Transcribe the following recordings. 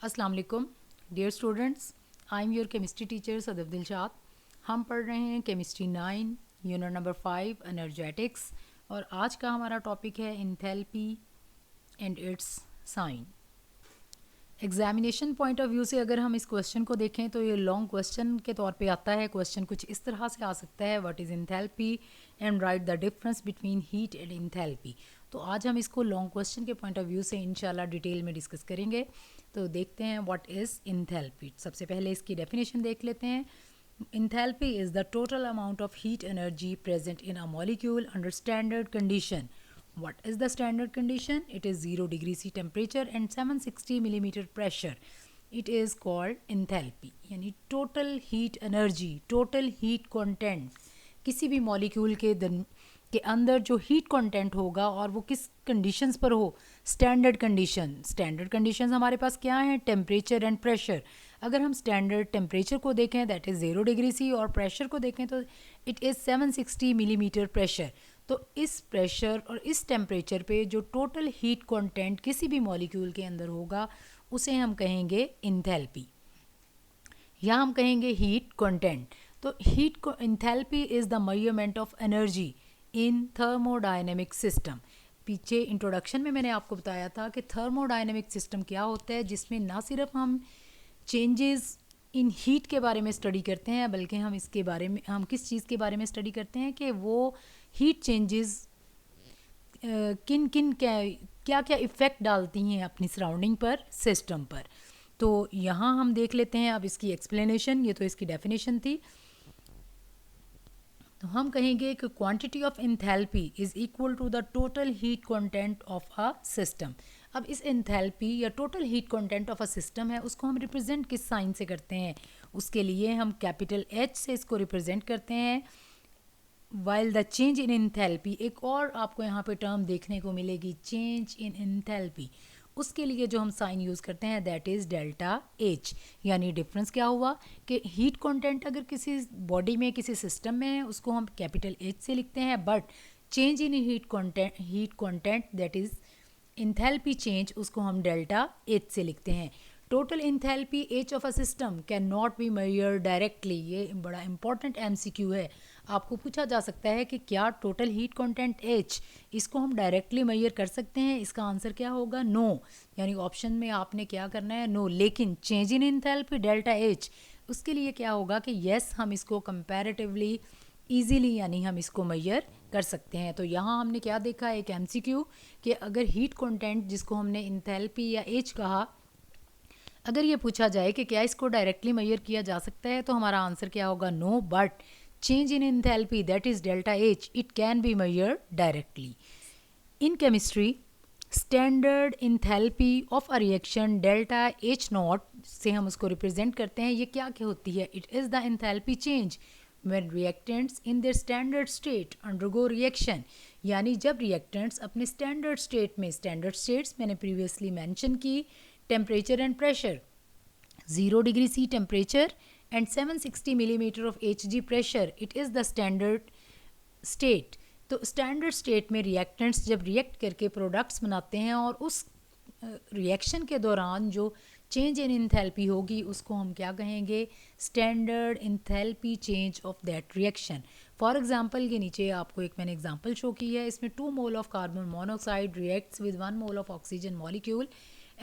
अस्सलाम वालेकुम dear students, I am your chemistry teacher Sadaf Dilshad. हम पढ़ रहे हैं केमिस्ट्री 9 यूनिट नंबर 5 एनर्जेटिक्स और आज का हमारा टॉपिक है enthalpy and its sign. Examination point of view से अगर हम इस क्वेश्चन को देखें तो ये लॉन्ग क्वेश्चन के तौर पे आता है। क्वेश्चन कुछ इस तरह से आ सकता है, what is enthalpy and right the difference between heat and enthalpy. तो आज हम इसको लॉन्ग क्वेश्चन के पॉइंट ऑफ व्यू से इंशाल्लाह डिटेल में डिस्कस करेंगे। तो देखते हैं व्हाट इज़ इंथैल्पी। सबसे पहले इसकी डेफिनेशन देख लेते हैं। Enthalpy is the total amount of heat energy present in a molecule under standard condition. What is the standard condition? It is 0 degree C temperature and 760 millimeter pressure. It is called enthalpy. यानी total heat energy, total heat content किसी भी molecule के अंदर जो heat content होगा और वो किस कंडीशंस पर हो, स्टैंडर्ड कंडीशन। स्टैंडर्ड कंडीशंस हमारे पास क्या हैं? Temperature and pressure. अगर हम स्टैंडर्ड टेम्परेचर को देखें दैट इज़ 0 डिग्री सी और प्रेशर को देखें तो इट इज़ 760 मिलीमीटर प्रेशर। तो इस प्रेशर और इस टेम्परेचर पे जो टोटल हीट कंटेंट किसी भी मॉलिक्यूल के अंदर होगा उसे हम कहेंगे इंथैल्पी या हम कहेंगे हीट कंटेंट। तो heat enthalpy is the measurement of energy in thermodynamic system. पीछे इंट्रोडक्शन में मैंने आपको बताया था कि थर्मोडायनेमिक सिस्टम क्या होता है, जिसमें ना सिर्फ हम चेंजेस इन हीट के बारे में स्टडी करते हैं बल्कि हम इसके बारे में हम किस चीज़ के बारे में स्टडी करते हैं कि वो हीट चेंजेस किन किन क्या क्या इफ़ेक्ट डालती हैं अपनी सराउंडिंग पर, सिस्टम पर। तो यहाँ हम देख लेते हैं अब इसकी एक्सप्लेनेशन। ये तो इसकी डेफिनेशन थी। तो हम कहेंगे कि quantity of enthalpy is equal to the total heat content of a system. अब इस इंथैल्पी या total heat content of a system है उसको हम रिप्रेजेंट किस साइन से करते हैं? उसके लिए हम कैपिटल एच से इसको रिप्रेजेंट करते हैं। While the change in enthalpy, एक और आपको यहाँ पे टर्म देखने को मिलेगी, चेंज इन इंथैल्पी। उसके लिए जो हम साइन यूज़ करते हैं दैट इज़ डेल्टा एच। यानी डिफरेंस क्या हुआ कि हीट कंटेंट अगर किसी बॉडी में किसी सिस्टम में है उसको हम कैपिटल एच से लिखते हैं, but change in heat content that is enthalpy change उसको हम डेल्टा एच से लिखते हैं। Total enthalpy H of a system can not be measure directly. ये बड़ा इंपॉर्टेंट एमसीक्यू है। आपको पूछा जा सकता है कि क्या टोटल हीट कंटेंट एच इसको हम डायरेक्टली मेजर कर सकते हैं? इसका आंसर क्या होगा? नो। यानी ऑप्शन में आपने क्या करना है? नो। लेकिन change in enthalpy delta H, उसके लिए क्या होगा कि यस हम इसको कंपैरेटिवली ईजीली यानी हम इसको मेजर कर सकते हैं। तो यहाँ हमने क्या देखा, एक एमसीक्यू, कि अगर हीट कंटेंट जिसको हमने इंथैल्पी या एच कहा, अगर ये पूछा जाए कि क्या इसको डायरेक्टली मेजर किया जा सकता है तो हमारा आंसर क्या होगा? No. But change in enthalpy that is delta H it can be measured directly. In chemistry standard enthalpy of a reaction delta H nought से हम उसको रिप्रेजेंट करते हैं। ये क्या क्या होती है? It is the enthalpy change when reactants in their standard state undergo reaction। यानी जब रिएक्टेंट्स अपने स्टैंडर्ड स्टेट में, स्टैंडर्ड स्टेट्स मैंने प्रीवियसली मेंशन की, temperature and pressure, 0 degree C temperature and 760 millimetre of Hg pressure, it is the standard state. तो standard state में reactants जब react करके प्रोडक्ट्स बनाते हैं और उस रिएक्शन के दौरान जो चेंज इन इंथैल्पी होगी उसको हम क्या कहेंगे? Standard enthalpy change of that reaction. For example के नीचे आपको एक मैंने एग्जांपल शो की है। इसमें 2 mole of carbon monoxide reacts with 1 mole of oxygen molecule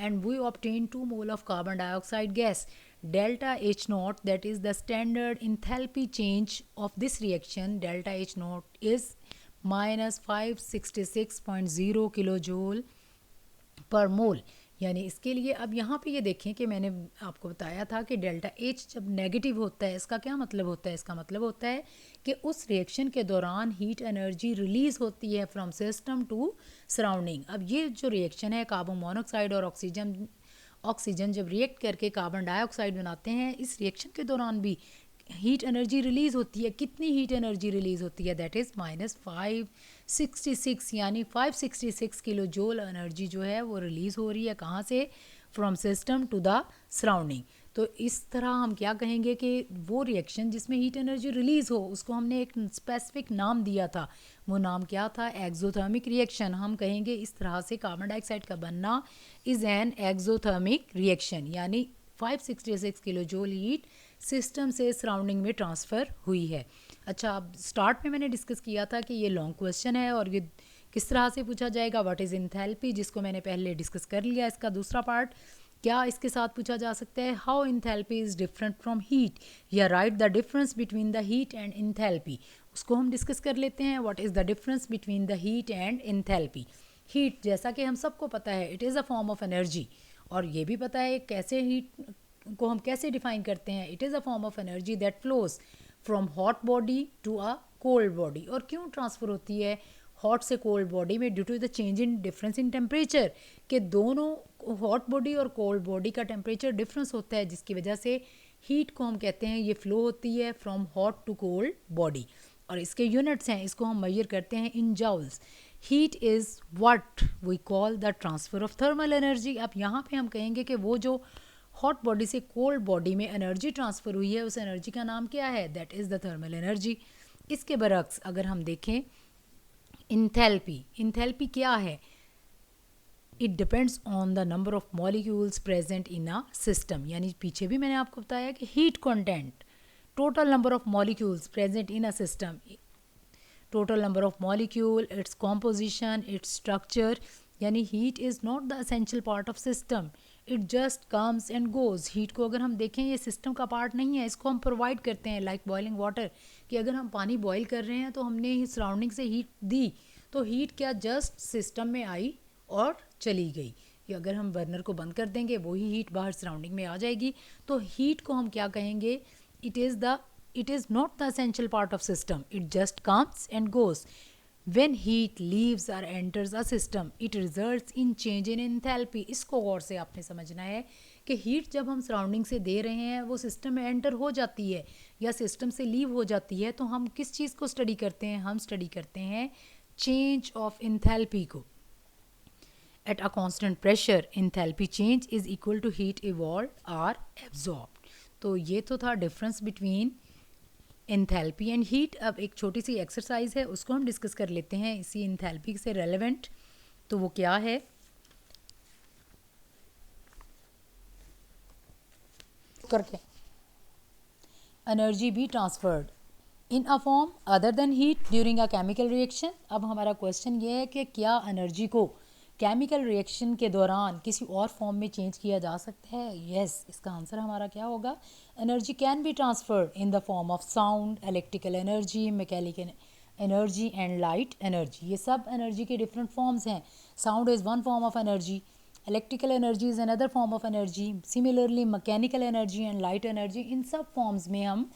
and we obtain 2 mole of carbon dioxide gas. Delta H naught, that is the standard enthalpy change of this reaction, delta H naught is minus 566.0 kilojoule per mole। यानी इसके लिए अब यहाँ पे ये देखें कि मैंने आपको बताया था कि डेल्टा एच जब नेगेटिव होता है इसका क्या मतलब होता है? इसका मतलब होता है कि उस रिएक्शन के दौरान हीट एनर्जी रिलीज़ होती है फ्रॉम सिस्टम टू सराउंडिंग। अब ये जो रिएक्शन है, कार्बन मोनोऑक्साइड और ऑक्सीजन जब रिएक्ट करके कार्बन डाइऑक्साइड बनाते हैं, इस रिएक्शन के दौरान भी हीट एनर्जी रिलीज़ होती है। कितनी हीट एनर्जी रिलीज़ होती है? दैट इज़ माइनस 566, यानी 566 किलो जूल एनर्जी जो है वो रिलीज़ हो रही है। कहाँ से? From system to the surrounding. तो इस तरह हम क्या कहेंगे कि वो रिएक्शन जिसमें हीट एनर्जी रिलीज़ हो उसको हमने एक स्पेसिफिक नाम दिया था, वो नाम क्या था? Exothermic reaction. हम कहेंगे इस तरह से कार्बन डाइऑक्साइड का बनना इज़ एन एक्सोथर्मिक रिएक्शन, यानी 566 किलो जूल हीट सिस्टम से सराउंडिंग में ट्रांसफ़र हुई है। अच्छा, अब स्टार्ट में मैंने डिस्कस किया था कि ये लॉन्ग क्वेश्चन है और ये किस तरह से पूछा जाएगा, व्हाट इज़ इंथैल्पी, जिसको मैंने पहले डिस्कस कर लिया। इसका दूसरा पार्ट क्या इसके साथ पूछा जा सकता है, how enthalpy is different from heat, या write the difference between the heat and enthalpy, उसको हम डिस्कस कर लेते हैं। What is the difference between the heat and enthalpy. Heat, जैसा कि हम सबको पता है, it is a form of energy, और ये भी पता है कैसे हीट को हम कैसे डिफाइन करते हैं। It is a form of energy that flows from hot body to a cold body. और क्यों ट्रांसफ़र होती है हॉट से कोल्ड बॉडी में? Due to the change in difference in temperature, कि दोनों हॉट बॉडी और कोल्ड बॉडी का टेम्परेचर डिफरेंस होता है, जिसकी वजह से हीट को हम कहते हैं ये फ्लो होती है from hot to cold body. और इसके यूनिट्स हैं, इसको हम मेजर करते हैं in joules. Heat is what we call the transfer of thermal energy. अब यहाँ पे हम कहेंगे कि वो जो हॉट बॉडी से कोल्ड बॉडी में एनर्जी ट्रांसफ़र हुई है, उस एनर्जी का नाम क्या है? That is the thermal energy. इसके बरक्स अगर हम देखें इंथैल्पी, इंथैल्पी क्या है? It depends on the number of molecules present in a system, यानी पीछे भी मैंने आपको बताया कि heat content, total number of molecules present in a system, total number of molecule, its composition, its structure, यानी heat is not the essential part of system, it just comes and goes। heat को अगर हम देखें ये system का part नहीं है, इसको हम provide करते हैं like boiling water, कि अगर हम पानी boil कर रहे हैं तो हमने surrounding से heat दी, तो heat क्या just system में आई और चली गई, कि अगर हम बर्नर को बंद कर देंगे वही हीट बाहर सराउंडिंग में आ जाएगी। तो हीट को हम क्या कहेंगे? it is not the essential part of system, it just comes and goes। when heat leaves or enters a system it results in change in enthalpy। इसको गौर से आपने समझना है कि हीट जब हम सराउंडिंग से दे रहे हैं वो सिस्टम में एंटर हो जाती है या सिस्टम से लीव हो जाती है, तो हम किस चीज़ को स्टडी करते हैं? हम स्टडी करते हैं चेंज ऑफ इंथैल्पी को। At a constant pressure, enthalpy change is equal to heat evolved or absorbed। तो ये तो था difference between enthalpy and heat. अब एक छोटी सी एक्सरसाइज है, उसको हम डिस्कस कर लेते हैं इसी एंथैल्पी से रेलेवेंट। तो वो क्या है? करके energy B transferred in a form other than heat during a chemical reaction. अब हमारा क्वेश्चन ये है कि क्या एनर्जी को केमिकल रिएक्शन के दौरान किसी और फॉर्म में चेंज किया जा सकता है? यस, इसका आंसर हमारा क्या होगा? Energy can be transferred in the form of sound, electrical energy, mechanical energy and light energy. ये सब एनर्जी के डिफरेंट फॉर्म्स हैं। Sound is one form of energy, electrical energy is another form of energy, similarly mechanical energy and light energy, इन सब forms में हम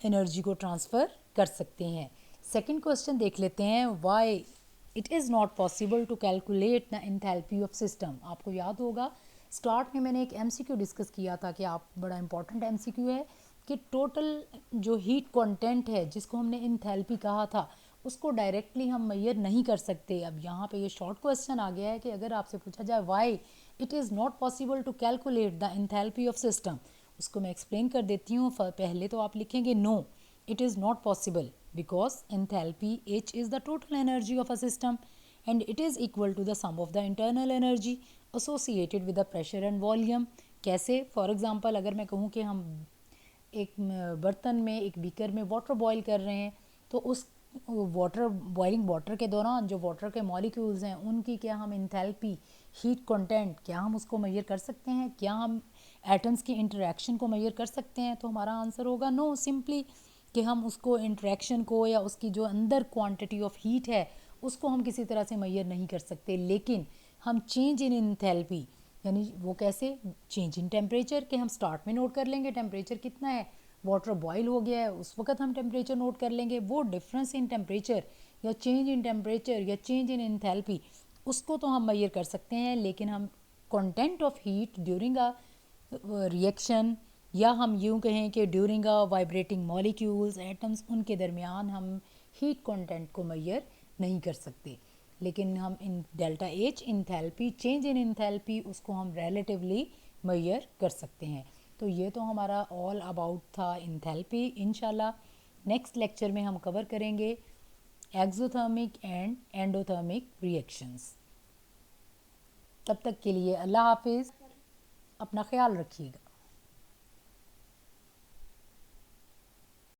energy को transfer कर सकते हैं। सेकेंड क्वेश्चन देख लेते हैं, why it is not possible to calculate the enthalpy of system. आपको याद होगा स्टार्ट में मैंने एक एमसीक्यू डिस्कस किया था कि आप बड़ा इंपॉर्टेंट एमसीक्यू है कि टोटल जो हीट कंटेंट है जिसको हमने एंथैल्पी कहा था उसको डायरेक्टली हम मेजर नहीं कर सकते। अब यहाँ पे ये शॉर्ट क्वेश्चन आ गया है कि अगर आपसे पूछा जाए why it is not possible to calculate the enthalpy of system, उसको मैं एक्सप्लेन कर देती हूँ। पहले तो आप लिखेंगे no, it is not possible because enthalpy H is the total energy of a system and it is equal to the sum of the internal energy associated with the pressure and volume। कैसे? For example अगर मैं कहूँ कि हम एक बर्तन में, एक बीकर में वाटर बॉईल कर रहे हैं, तो उस वाटर बॉइलिंग वाटर के दौरान जो वाटर के मॉलिक्यूल्स हैं उनकी क्या हम इंथैल्पी, हीट कंटेंट, क्या हम उसको मेजर कर सकते हैं? क्या हम एटम्स की इंटरेक्शन को मेजर कर सकते हैं? तो हमारा आंसर होगा नो, सिंपली कि हम उसको इंटरेक्शन को या उसकी जो अंदर क्वांटिटी ऑफ हीट है उसको हम किसी तरह से मेजर नहीं कर सकते। लेकिन हम चेंज इन इंथैल्पी, यानी वो कैसे? चेंज इन टेम्परेचर, के हम स्टार्ट में नोट कर लेंगे टेम्परेचर कितना है, वाटर बॉयल हो गया है, उस वक्त हम टेम्परेचर नोट कर लेंगे। वो डिफरेंस इन टेम्परेचर या चेंज इन टेम्परेचर या चेंज इन इंथैल्पी उसको तो हम मेजर कर सकते हैं, लेकिन हम content of heat during a reaction, या हम यूँ कहें कि during a vibrating molecules, atoms, उनके दरमियान हम हीट कंटेंट को मेजर नहीं कर सकते। लेकिन हम इन delta H enthalpy, change in enthalpy, उसको हम रिलेटिवली मेजर कर सकते हैं। तो ये तो हमारा ऑल अबाउट था इंथैल्पी। इंशाल्लाह नेक्स्ट लेक्चर में हम कवर करेंगे एक्सोथर्मिक एंड एंडोथर्मिक रिएक्शंस। तब तक के लिए अल्लाह हाफिज़, अपना ख्याल रखिएगा।